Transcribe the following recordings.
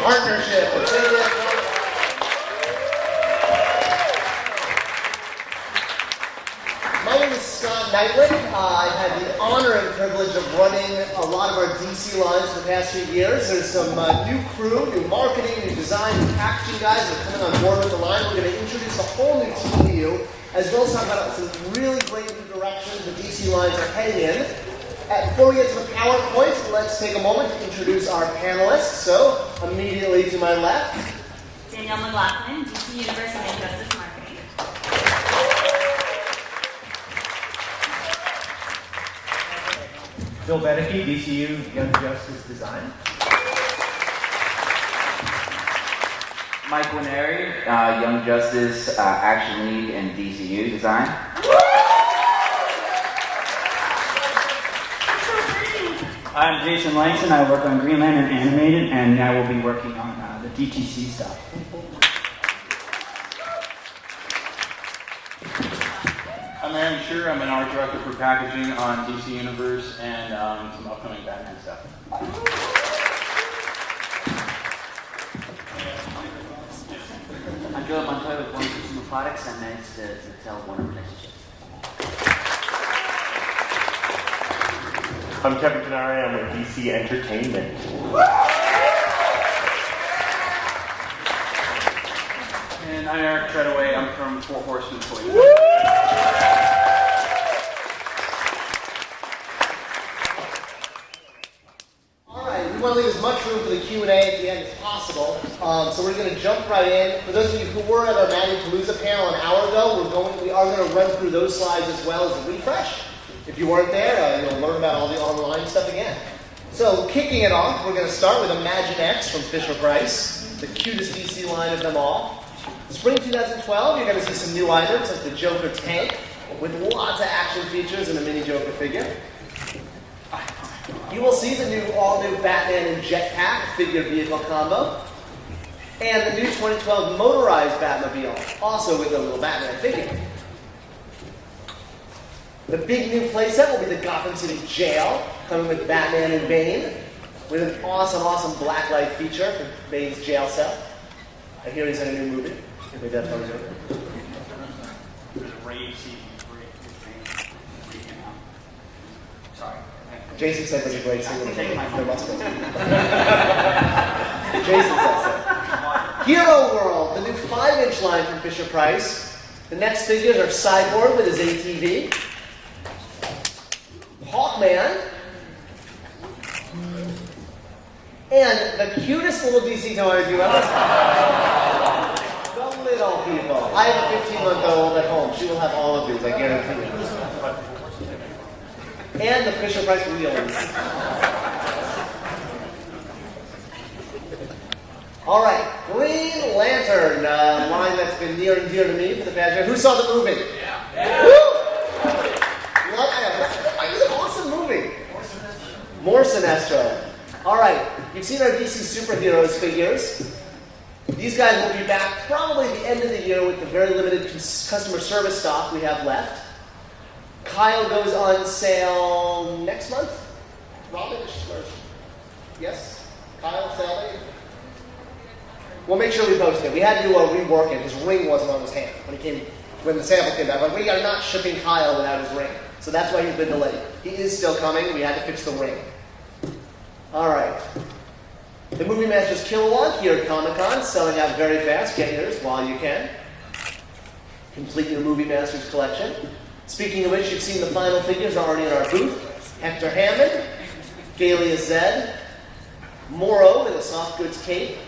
partnership. My name is Scott Knightley. I've had the honor and privilege of running a lot of our DC lines for the past few years. There's some new crew, new marketing, new design, new packaging guys that are coming on board with the line. We're going to introduce a whole new team to you, as well as talk about some really great new directions the DC lines are heading in. Before we get to the PowerPoint, let's take a moment to introduce our panelists. So, immediately to my left, Danielle McLaughlin, DC Universe and Injustice Marketing. Bill Bedeke, DCU Young Justice Design. Mike Winery, Young Justice Action Lead and DCU Design. I'm Jason Langston. I work on Green Lantern Animated, and I will be working on the DTC stuff. I'm Aaron Scher. I'm an art director for packaging on DC Universe and some upcoming Batman stuff. I'm Joe Montoya with Warner Consumer Products. I manage the Mattel-Warner relationship. I'm Kevin Canary. I'm with DC Entertainment. And I'm Eric Treadaway. I'm from Four Horsemen Toys. we want to leave as much room for the Q&A at the end as possible. So we're going to jump right in. For those of you who were at our Matty-Palooza panel an hour ago, we are going to run through those slides as well as a refresh. If you weren't there, you'll learn about all the online stuff again. So kicking it off, we're going to start with Imagine X from Fisher-Price, the cutest DC line of them all. Spring 2012, you're going to see some new items like the Joker tank with lots of action features and a mini Joker figure. You will see the all-new Batman and Jetpack figure vehicle combo, and the new 2012 motorized Batmobile, also with a little Batman figure. The big new playset will be the Gotham City Jail, coming with Batman and Bane, with an awesome blacklight feature for Bane's jail cell. I hear he's in a new movie. Maybe that's what he's doing. There's a rave season 3. Sorry. Jason said there's a great scene. There must be. Jason says so. Hero World, the new 5-inch line from Fisher-Price. The next figures are Cyborg with his ATV, Hawkman, and the cutest little DC toys you ever saw. The little people. I have a 15-month-old at home. She will have all of these, I guarantee you. And the Fisher-Price wheels. All right, Green Lantern, line that's been near and dear to me for the past year. Who saw the movie? Yeah. Woo! It was an awesome movie. More Sinestro. All right, you've seen our DC Superheroes figures. These guys will be back probably at the end of the year with the very limited customer service stock we have left. Kyle goes on sale next month. Robin, yes? Kyle, Sally? We'll make sure we post it. We had to rework it. His ring wasn't on his hand when the sample came back. We are not shipping Kyle without his ring. So that's why he's been delayed. He is still coming. We had to fix the ring. All right. The Movie Masters Kilowatt here at Comic-Con, selling out very fast. Get yours while you can. Complete your Movie Masters collection. Speaking of which, you've seen the final figures already in our booth. Hector Hammond, Galia Zed, Morrow with a soft goods cape,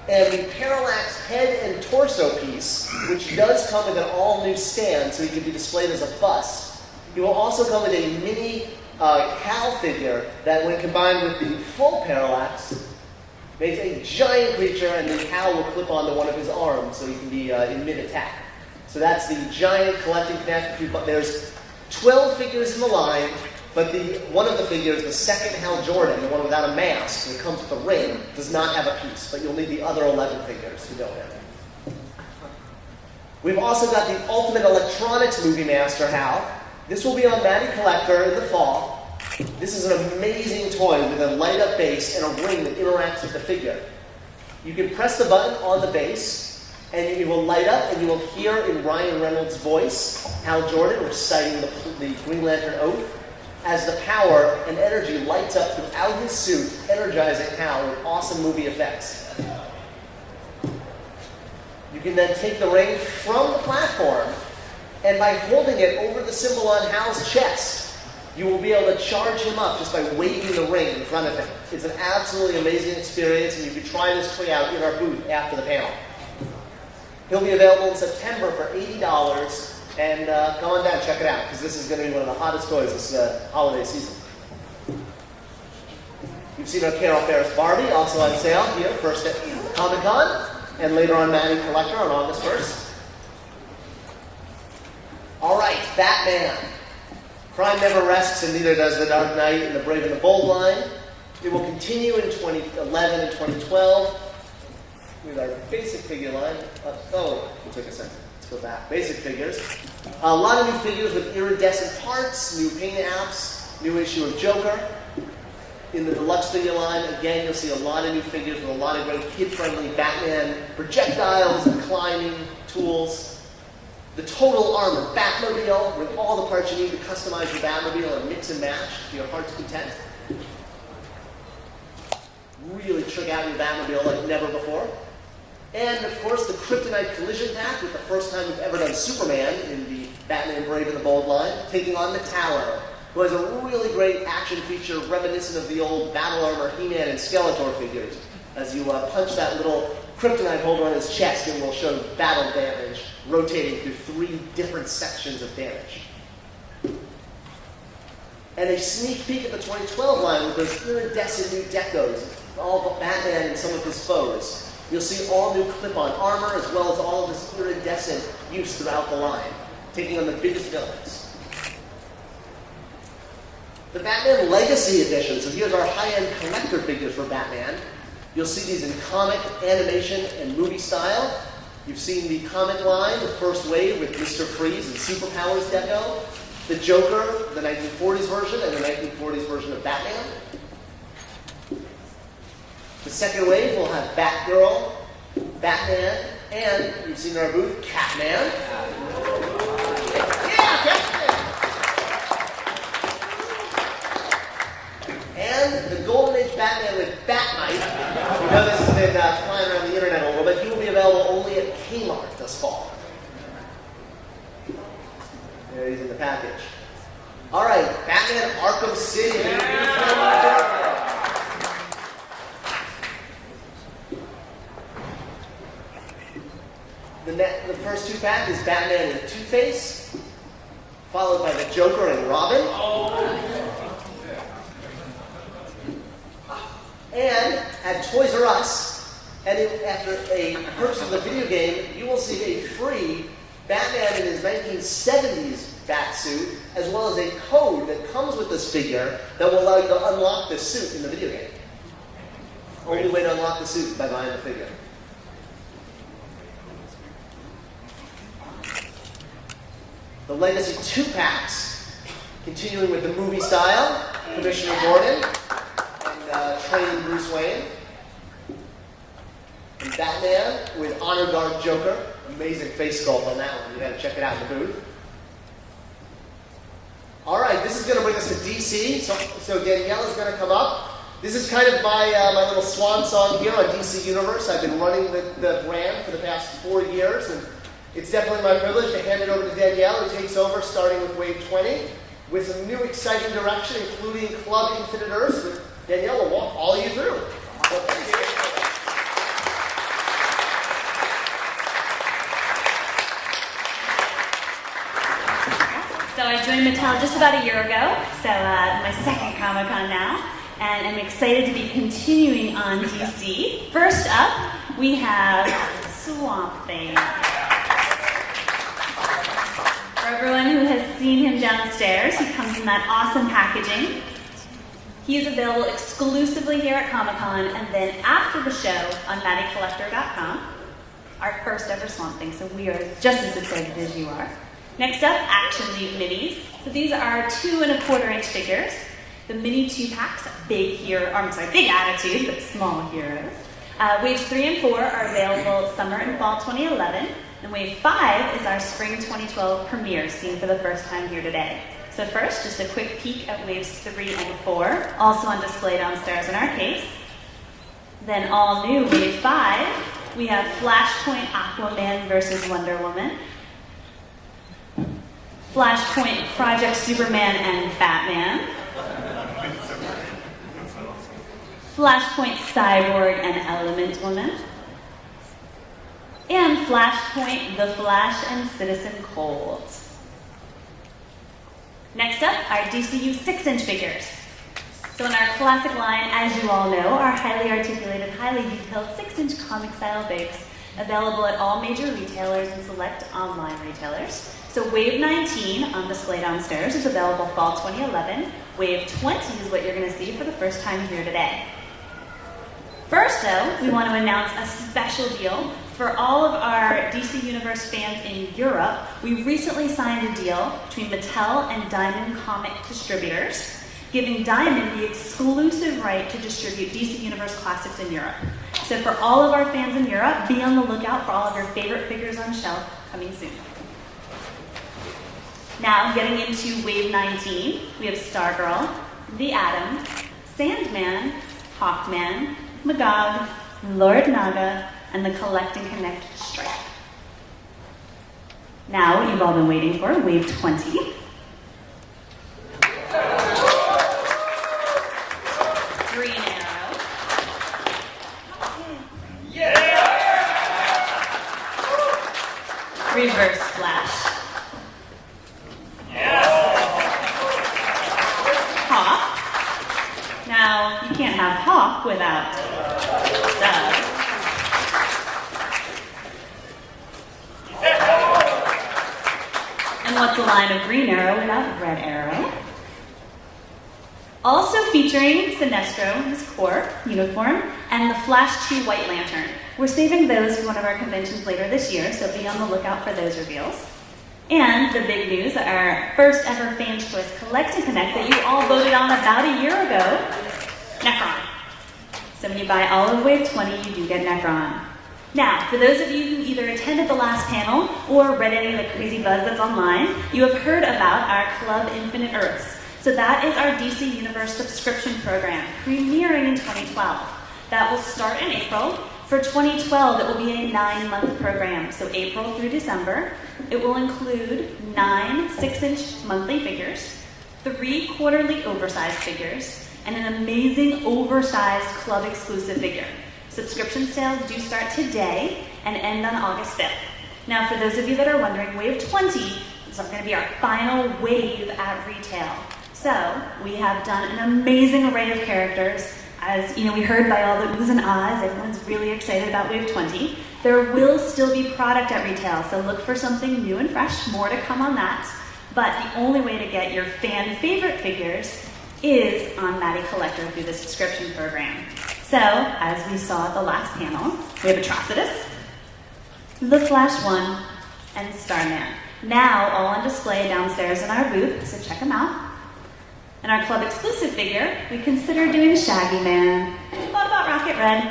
and the Parallax head and torso piece, which does come with an all-new stand, so he can be displayed as a bust. He will also come with a mini Cal figure that, when combined with the full Parallax, makes a giant creature, and the Cal will clip onto one of his arms, so he can be in mid-attack. So that's the giant collecting pack. There's 12 figures in the line, but one of the figures, the second Hal Jordan, the one without a mask, that comes with a ring, does not have a piece, but you'll need the other 11 figures who don't have it. We've also got the Ultimate Electronics Movie Master Hal. This will be on Matty Collector in the fall. This is an amazing toy with a light-up base and a ring that interacts with the figure. You can press the button on the base, and it will light up, and you will hear in Ryan Reynolds' voice Hal Jordan reciting the Green Lantern Oath as the power and energy lights up throughout his suit, energizing Hal with awesome movie effects. You can then take the ring from the platform, and by holding it over the symbol on Hal's chest, you will be able to charge him up just by waving the ring in front of him. It's an absolutely amazing experience, and you can try this toy out in our booth after the panel. He'll be available in September for $80, and go on down and check it out, because this is going to be one of the hottest toys this holiday season. You've seen our Carol Ferris Barbie, also on sale here, first at Comic-Con, and later on Mattel Collector on August 1st. All right, Batman. Crime never rests, and neither does The Dark Knight and the Brave and the Bold line. It will continue in 2011 and 2012 with our basic figure line. It took a second. Let's go back. Basic figures. A lot of new figures with iridescent parts, new paint apps, new issue of Joker. In the deluxe figure line, again, you'll see a lot of new figures with a lot of great kid-friendly Batman projectiles and climbing tools. The total armor Batmobile with all the parts you need to customize your Batmobile and mix and match to your heart's content. Really trick out your Batmobile like never before. And, of course, the Kryptonite Collision Pack with the first time we've ever done Superman in the Batman Brave and the Bold line, taking on Metallo, who has a really great action feature reminiscent of the old Battle Armor He-Man and Skeletor figures. As you punch that little Kryptonite holder on his chest, it will show battle damage rotating through 3 different sections of damage. And a sneak peek at the 2012 line with those iridescent new decos, all but Batman and some of his foes. You'll see all new clip-on armor, as well as all of this iridescent use throughout the line, taking on the biggest villains. The Batman Legacy Edition, so here's our high-end collector figures for Batman. You'll see these in comic, animation, and movie style. You've seen the comic line, the first wave with Mr. Freeze and Superpowers deco, the Joker, the 1940s version, and the 1940s version of Batman. The second wave will have Batgirl, Batman, and you've seen in our booth, Catman. Yeah, Catman! And the Golden Age Batman with Bat-Knight. We know this has been flying around the internet a little bit. He will be available only at Kmart this fall. There he's in the package. All right, Batman Arkham City. The first 2 pack is Batman and Two-Face, followed by the Joker and Robin. And at Toys R Us, and after a purchase of the video game, you will see a free Batman in his 1970s Batsuit, as well as a code that comes with this figure that will allow you to unlock the suit in the video game. Only way to unlock the suit is by buying the figure. The Legacy 2 packs, continuing with the movie style, Commissioner Gordon and training Bruce Wayne. And Batman with Honor Guard Joker. Amazing face sculpt on that one. You gotta check it out in the booth. All right, this is gonna bring us to DC. So Danielle is gonna come up. This is kind of my little swan song here on DC Universe. I've been running the brand for the past 4 years, and it's definitely my privilege to hand it over to Danielle, who takes over starting with Wave 20, with some new exciting direction, including Club Infinite Earths, which Danielle will walk all you through. So thank you. So I joined Mattel just about a year ago, so my second Comic-Con now, and I'm excited to be continuing on DC. First up, we have Swamp Thing. For everyone who has seen him downstairs, he comes in that awesome packaging. He is available exclusively here at Comic-Con, and then after the show on MattyCollector.com, our first ever Swamp Thing, so we are just as excited as you are. Next up, Action League Minis. So these are 2 1/4-inch figures. The mini 2-packs, big attitude, but small heroes. Waves 3 and 4 are available summer and fall 2011, and Wave 5 is our spring 2012 premiere, seen for the first time here today. So first, just a quick peek at Waves 3 and 4, also on display downstairs in our case. Then all new Wave 5, we have Flashpoint Aquaman versus Wonder Woman, Flashpoint Project Superman and Batman, Flashpoint Cyborg and Element Woman, and Flashpoint The Flash and Citizen Cold. Next up, our DCU 6-inch figures. So in our classic line, as you all know, are highly articulated, highly detailed 6-inch comic-style bigs, available at all major retailers and select online retailers. So Wave 19, on display downstairs, is available fall 2011. Wave 20 is what you're going to see for the first time here today. First, though, we want to announce a special deal for all of our DC Universe fans in Europe. We recently signed a deal between Mattel and Diamond Comic Distributors, giving Diamond the exclusive right to distribute DC Universe classics in Europe. So for all of our fans in Europe, be on the lookout for all of your favorite figures on shelf coming soon. Now, getting into Wave 19, we have Stargirl, The Atom, Sandman, Hawkman, Magog, Lord Naga, and the Collect and Connect Strike. Now, what you've all been waiting for, Wave 20. Green Arrow. Reverse Flash. Hawk. Now, you can't have Hawk without Dove. And what's a line of Green Arrow without Red Arrow? Also featuring Sinestro in his core uniform and the Flash 2 White Lantern. We're saving those for one of our conventions later this year, so be on the lookout for those reveals. And the big news, our first ever Fan Choice Collect and Connect that you all voted on about a year ago, Necron. So when you buy all of Wave 20, you do get Necron. Now, for those of you who either attended the last panel or read any of the crazy buzz that's online, you have heard about our Club Infinite Earths. So that is our DC Universe subscription program, premiering in 2012. That will start in April. For 2012, it will be a 9-month program, so April through December. It will include 9 6-inch monthly figures, 3 quarterly oversized figures, and an amazing oversized club exclusive figure. Subscription sales do start today and end on August 5th. Now, for those of you that are wondering, Wave 20 is going to be our final wave at retail. So, we have done an amazing array of characters. As you know, we heard by all the oohs and ahs, everyone's really excited about Wave 20. There will still be product at retail, so look for something new and fresh, more to come on that. But the only way to get your fan favorite figures is on Matty Collector through the subscription program. So, as we saw at the last panel, we have Atrocitus, The Flash 1, and Starman. Now, all on display downstairs in our booth, so check them out. And our club exclusive figure, we considered doing Shaggy Man. Thought about Rocket Red.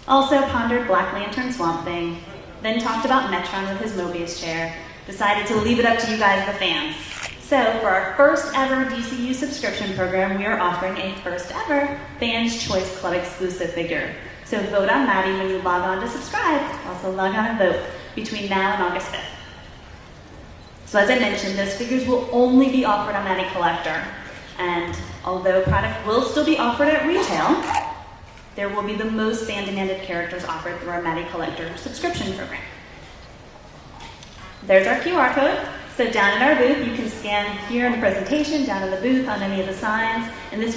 Also pondered Black Lantern Swamp Thing. Then talked about Metron with his Mobius chair. Decided to leave it up to you guys, the fans. So for our first ever DCU subscription program, we are offering a first ever Fans Choice Club exclusive figure. So vote on Maddie when you log on to subscribe. Also log on and vote between now and August 5th. So as I mentioned, those figures will only be offered on Matty Collector. And although product will still be offered at retail, there will be the most fan-demanded characters offered through our Matty Collector subscription program. There's our QR code. So down in our booth, you can scan here in the presentation, down in the booth, on any of the signs, and this will